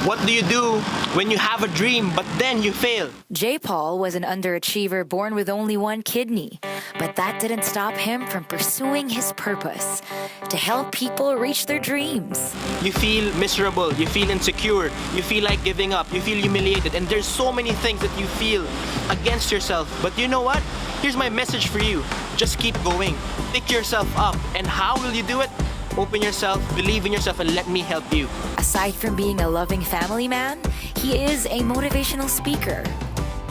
What do you do when you have a dream but then you fail? JPaul was an underachiever born with only one kidney, but that didn't stop him from pursuing his purpose to help people reach their dreams. You feel miserable, you feel insecure, you feel like giving up, you feel humiliated, and there's so many things that you feel against yourself. But you know what? Here's my message for you. Just keep going. Pick yourself up. And how will you do it? Open yourself, believe in yourself, and let me help you. Aside from being a loving family man, he is a motivational speaker,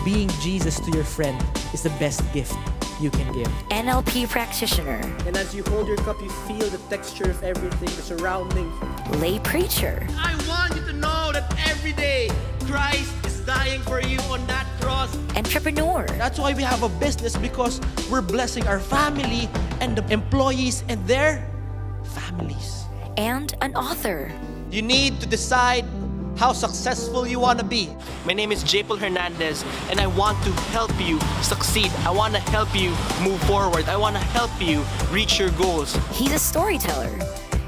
Being Jesus to your friend is the best gift you can give. NLP practitioner, And as you hold your cup, you feel the texture of everything, the surrounding. lay preacher, I want you to know that every day Christ is dying for you on that cross. entrepreneur, That's why we have a business, because we're blessing our family and the employees and their families. and an author. You need to decide how successful you want to be. My name is JPaul Hernandez, and I want to help you succeed. I want to help you move forward. I want to help you reach your goals. He's a storyteller,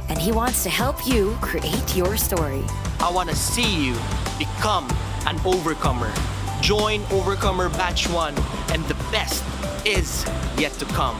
and he wants to help you create your story. I want to see you become an overcomer. Join Overcomer Batch 1, and the best is yet to come.